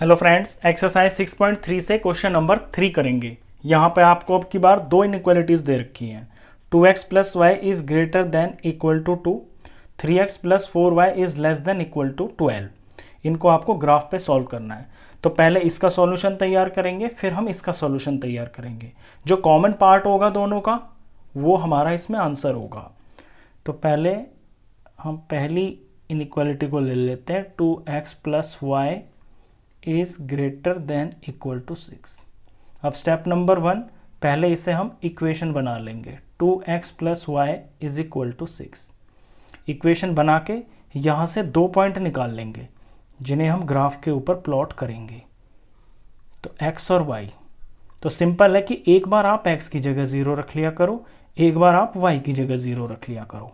Hello friends, exercise 6.3 से question number 3 करेंगे। यहाँ पे आपको अब की बार दो इनइक्वालिटीज़ दे रखी हैं। 2x plus y is greater than equal to 2, 3x plus 4y is less than equal to 12। इनको आपको ग्राफ पे सॉल्व करना है। तो पहले इसका सॉल्यूशन तैयार करेंगे, फिर हम इसका सॉल्यूशन तैयार करेंगे। जो कॉमन पार्ट होगा दोनों का वो हमारा इसमें आंसर होगा। तो पहले हम पहली इनइक्वालिटी को ले लेते हैं, 2x plus y is greater than equal to 6। अब स्टेप नंबर 1, पहले इसे हम इक्वेशन बना लेंगे। 2x plus y is equal to 6। Equation बना के यहाँ से दो पॉइंट निकाल लेंगे जिन्हें हम ग्राफ के ऊपर प्लॉट करेंगे। तो x और y, तो सिंपल है कि एक बार आप x की जगह 0 रख लिया करो, एक बार आप y की जगह 0 रख लिया करो।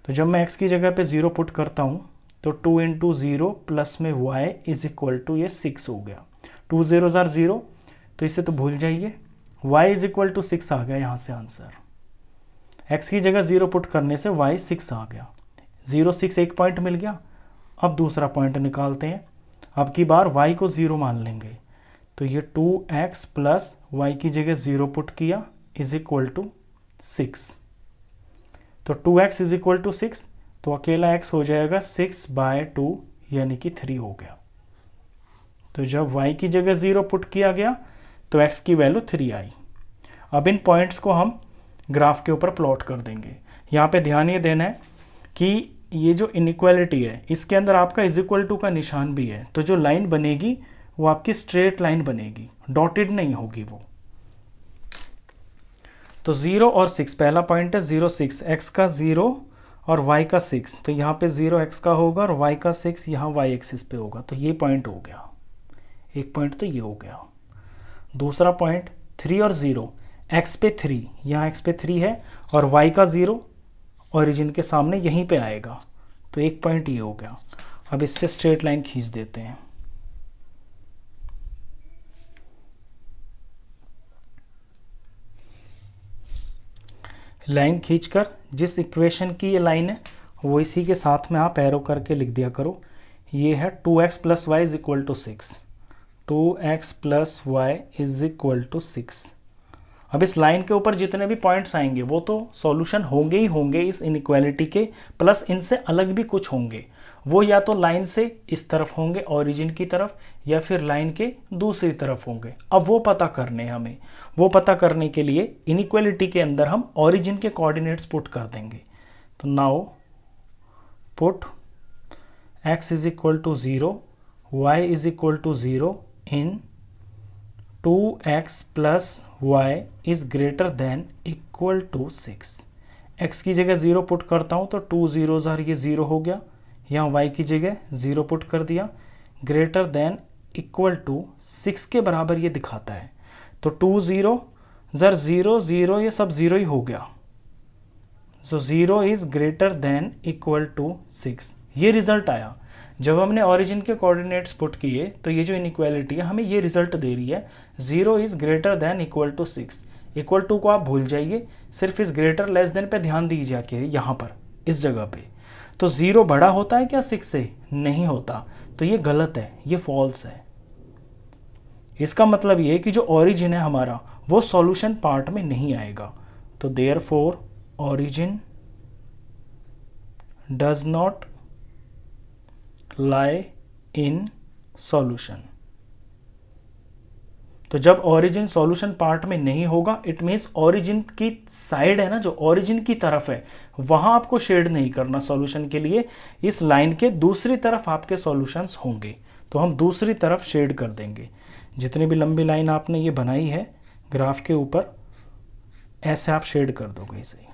तो जब मैं x की जगह पे 0 पुट करता हूँ तो 2 इंटू 0 प्लस में y इज इक्वल टू ये 6 हो गया। 2 0 ज़ार 0, तो इसे तो भूल जाइए। y इज इक्वल टू 6 आ गया यहाँ से आंसर। x की जगह 0 पुट करने से y 6 आ गया। 0 6 एक पॉइंट मिल गया। अब दूसरा पॉइंट निकालते हैं। अब की बार y को 0 मान लेंगे। तो ये 2x प्लस y की जगह 0 पुट किया इज इक्वल टू 6। तो 2x इज इक्वल टू 6, तो अकेला x हो जाएगा 6/2 यानी कि 3 हो गया। तो जब y की जगह 0 पुट किया गया तो x की वैल्यू 3 आई। अब इन पॉइंट्स को हम ग्राफ के ऊपर प्लॉट कर देंगे। यहाँ पे ध्यान ये देना है कि ये जो इनइक्वालिटी है इसके अंदर आपका इज इक्वल टू का निशान भी है। तो जो लाइन बनेगी वो आपकी स्ट्रेट लाइन बनेगी, डॉटेड नहीं होगी वो। तो 0 और 6, पहला पॉइंट है 0 6, x का 0 और y का 6, तो यहाँ पे 0 x का होगा और y का 6 यहाँ y एक्सिस पे होगा। तो ये पॉइंट हो गया, एक पॉइंट तो ये हो गया। दूसरा पॉइंट 3 और 0, x पे 3, यहाँ x पे 3 है और y का 0 ओरिजिन के सामने यहीं पे आएगा। तो एक पॉइंट ये हो गया। अब इससे स्ट्रेट लाइन खींच देते हैं। लाइन खींचकर जिस इक्वेशन की ये लाइन है वो इसी के साथ में आप एरो करके लिख दिया करो। ये है 2x plus y is equal to 6। 2x plus y is equal to 6। अब इस लाइन के ऊपर जितने भी पॉइंट्स आएंगे वो तो सॉल्यूशन होंगे ही होंगे इस इनइक्वालिटी के, प्लस इनसे अलग भी कुछ होंगे। वो या तो लाइन से इस तरफ होंगे ओरिजिन की तरफ, या फिर लाइन के दूसरी तरफ होंगे। अब वो पता करने हमें, वो पता करने के लिए इनइक्वालिटी के अंदर हम ओरिजिन के कोऑर्डिनेट्स पुट कर देंगे। तो now put x is equal to 0, y is equal to 0 in 2x plus y is greater than equal to 6। x की जगह 0 पुट करता हूँ तो 2 0 ज़ार ये 0 हो गया। यहाँ y की जगह 0 पुट कर दिया, ग्रेटर देन इक्वल टू 6 के बराबर ये दिखाता है। तो 2 0 ज़ार 0 0, ये सब 0 ही हो गया। So 0 is greater than equal to 6, ये रिजल्ट आया। जब हमने ओरिजिन के कोऑर्डिनेट्स पुट किए तो ये जो इनइक्वालिटी है हमें ये रिजल्ट दे रही है, 0 is greater than equal to 6। Equal to को आप भूल जाइए, सिर्फ इस ग्रेटर लेस देन पे ध्यान दीजिए आके यहाँ पर इस जगह पे। तो 0 बड़ा होता है क्या 6 से? नहीं होता। तो ये गलत है, ये फॉल्स है। इसका मतलब ये है कि जो ओरिजिन है हमारा वो सॉल्यूशन पार्ट में नहीं आएगा। तो therefore origin does not lie in solution। तो जब ओरिजिन सॉल्यूशन पार्ट में नहीं होगा, इट मीन्स ओरिजिन की साइड है ना, जो ओरिजिन की तरफ है वहां आपको शेड नहीं करना सॉल्यूशन के लिए। इस लाइन के दूसरी तरफ आपके सॉल्यूशंस होंगे, तो हम दूसरी तरफ शेड कर देंगे। जितनी भी लंबी लाइन आपने ये बनाई है ग्राफ के ऊपर, ऐसे आप शेड कर दोगे इसे।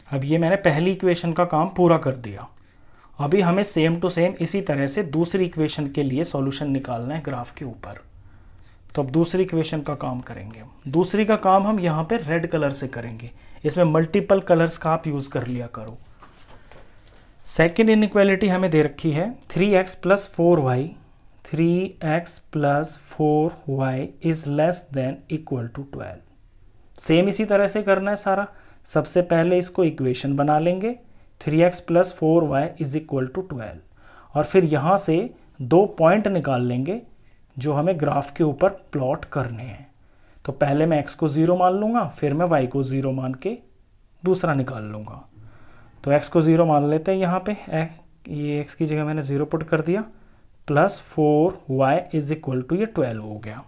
अब ये मैंने पहली इक्वेशन का काम पूरा कर दिया। अभी हमें सेम टू सेम इसी तरह से दूसरी इक्वेशन के लिए सॉल्यूशन निकालना है ग्राफ के ऊपर। तो अब दूसरी इक्वेशन का काम करेंगे। दूसरी का काम हम यहाँ पे रेड कलर से करेंगे। इसमें मल्टीपल कलर्स का आप यूज़ कर लिया करो। सेकेंड इनइक्वालिटी हमें दे रखी है 3x plus 4y, 3x plus 4y is less than equal to 12। Same इसी तरह से करना है सारा। सबसे पहले इसको इक्वेशन बना लेंगे 3x plus 4y is equal to 12 और फिर यहाँ से 2 पॉइंट निकाल लेंगे जो हमें ग्राफ के ऊपर प्लॉट करने हैं। तो पहले मैं x को 0 मान लूँगा, फिर मैं y को 0 मान के दूसरा निकाल लूँगा। तो x को 0 मान लेते हैं यहाँ पे, ये x की जगह मैंने 0 पुट कर दिया, plus 4y is equal to ये 12 हो गया।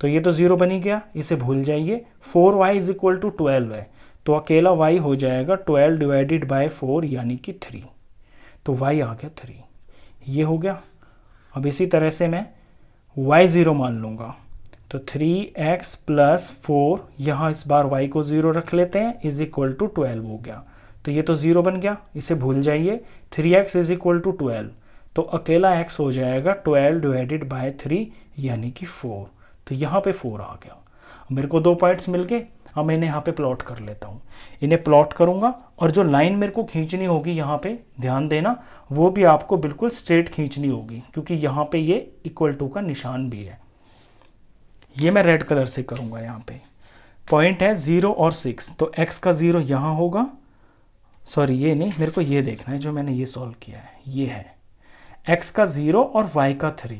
तो ये तो 0 बनी गया, इसे भूल जाइए। 4y इज इक्वल टू 12 है, तो अकेला y हो जाएगा 12 डिवाइडेड बाय 4 यानी कि 3। तो y आ गया 3, ये हो गया। अब इसी तरह से मैं y 0 मान लूँगा, तो 3x प्लस 4, यहाँ इस बार y को 0 रख लेते हैं, इज इक्वल टू 12 हो गया। तो ये तो 0 बन गया, इसे भूल जाइए। 3x इज इक्वल टू 12, तो अकेला x हो जाएगा 12 डिवाइडेड बाय 3 यानी कि 4। तो यहाँ पे 4 आ गया। मेरे को 2 पॉइंट्स मिल गए। अब मैं इन्हें यहाँ पे प्लॉट कर लेता हूँ, इन्हें प्लॉट करूँगा और जो लाइन मेरे को खींचनी होगी यहाँ पे ध्यान देना, वो भी आपको बिल्कुल स्ट्रेट खींचनी होगी, क्योंकि यहाँ पे ये इक्वल टू का निशान भी है। ये मैं रेड कलर से करूँगा। यहाँ पे पॉइंट है 0 और 6, तो x का 0 यहाँ होगा, सॉरी ये नहीं, मेरे को ये देखना है जो मैंने ये सॉल्व किया है, ये है x का 0 और y का 3।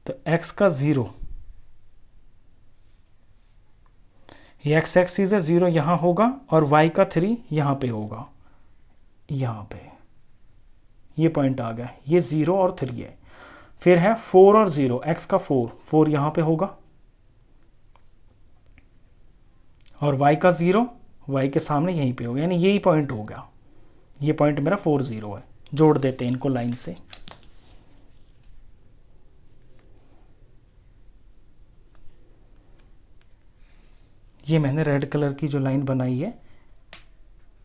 तो x का 0, ये x एक्सिस है, 0 यहाँ होगा और y का 3 यहाँ पे होगा, यहाँ पे ये पॉइंट आ गया, ये 0 और 3 है। फिर है 4 और 0, x का 4 यहाँ पे होगा और y का 0 y के सामने यहीं पे होगा, यानी यही पॉइंट हो गया। ये पॉइंट मेरा 4 0 है। जोड़ देते हैं इनको लाइन से। ये मैंने रेड कलर की जो लाइन बनाई है,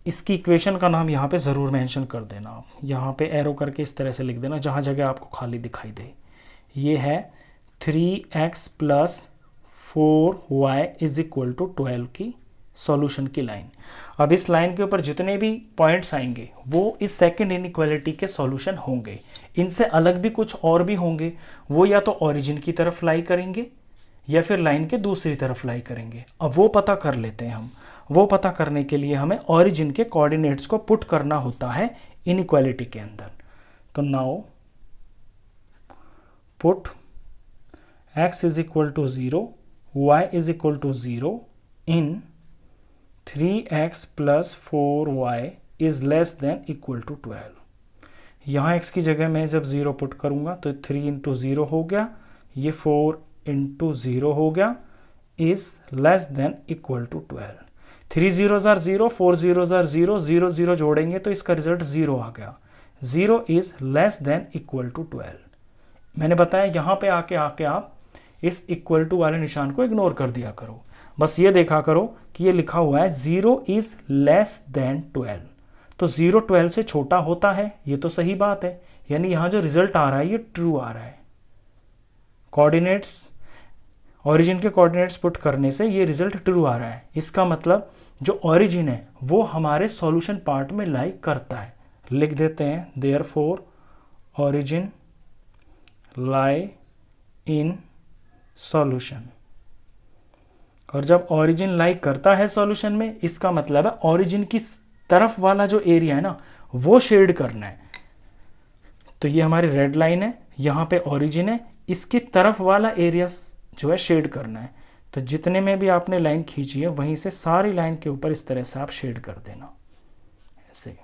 इसकी इक्वेशन का नाम यहाँ पे ज़रूर मेंशन कर देना आप, यहाँ पे एरो करके इस तरह से लिख देना जहाँ जगह आपको खाली दिखाई दे। ये है 3x plus 4y is equal to 12 की सॉल्यूशन की लाइन। अब इस लाइन के ऊपर जितने भी पॉइंट्स आएंगे वो इस सेकंड इनइक्वालिटी के सॉल्यूशन होंगे। इनसे अलग भी कुछ और भी होंगे, वो या तो ओरिजिन की तरफ लाई करेंगे या फिर लाइन के दूसरी तरफ लाई करेंगे। अब वो पता कर लेते हैं हम। वो पता करने के लिए हमें ओरिजिन के कोऑर्डिनेट्स को पुट करना होता है इनइक्वालिटी के अंदर। तो now put x is equal to 0, y is equal to 0 in 3x plus 4y is less than equal to 12। यहाँ x की जगह मैं जब 0 पुट करूँगा तो 3 इंटू 0 हो गया, ये 4 इंटू 0 हो गया, is less than equal to 12। 3 zeros are 0, 4 zeros are 0, 0 0 जोड़ेंगे तो इसका रिजल्ट 0 आ गया। 0 is less than equal to 12। मैंने बताया यहाँ पे आके आप इस इक्वल टू वाले निशान को इग्नोर कर दिया करो, बस ये देखा करो कि ये लिखा हुआ है 0 इज लेस देन 12। तो 0 12 से छोटा होता है, ये तो सही बात है, यानी यहाँ जो रिजल्ट आ रहा है ये ट्रू आ रहा है। कोऑर्डिनेट्स, ओरिजिन के कोऑर्डिनेट्स पुट करने से ये रिजल्ट ट्रू आ रहा है। इसका मतलब जो ओरिजिन है वो हमारे सॉल्यूशन पार्ट में लाई करता है। लिख देते हैं therefore origin lie in solution. और जब ओरिजिन लाई करता है सॉल्यूशन में, इसका मतलब है ओरिजिन की तरफ वाला जो एरिया है ना वो शेड करना है। तो ये हमारी रेड लाइन है, यहाँ पे ओरिजिन है, इसकी तरफ वाला एरिया जो है शेड करना है। तो जितने में भी आपने लाइन खींची है वहीं से सारी लाइन के ऊपर इस तरह से आप शेड कर देना ऐसे।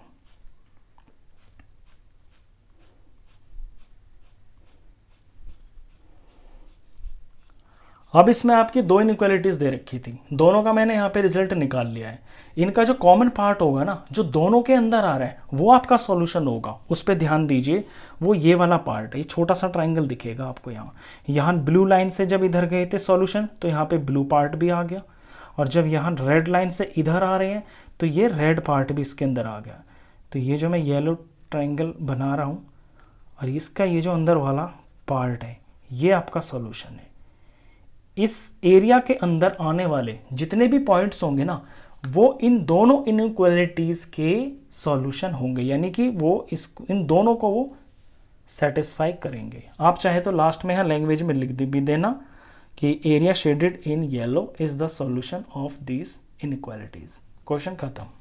अब इसमें आपकी 2 इनइक्वालिटीज दे रखी थी, दोनों का मैंने यहाँ पे रिजल्ट निकाल लिया है। इनका जो कॉमन पार्ट होगा ना, जो दोनों के अंदर आ रहा है, वो आपका सॉल्यूशन होगा। उस पर ध्यान दीजिए, वो ये वाला पार्ट है, ये छोटा सा ट्राइंगल दिखेगा आपको यहाँ ब्लू लाइन से जब इधर गए थे सॉल्यूशन तो यहाँ पे ब्लू पार्ट भी आ गया, और जब यहाँ रेड लाइन से इधर आ रहे हैं तो ये रेड पार्ट भी इसके अंदर आ गया। तो ये जो मैं येलो ट्राइंगल बना रहा हूँ और इसका ये जो अंदर वाला पार्ट है ये आपका सॉल्यूशन है। इस एरिया के अंदर आने वाले जितने भी पॉइंट्स होंगे ना, वो इन दोनों इनइक्वालिटीज के सॉल्यूशन होंगे, यानी कि वो इन दोनों को वो सेटिस्फाई करेंगे। आप चाहे तो लास्ट में यहाँ लैंग्वेज में लिख भी देना कि area shaded in yellow is the solution of these inequalities. Question खत्म।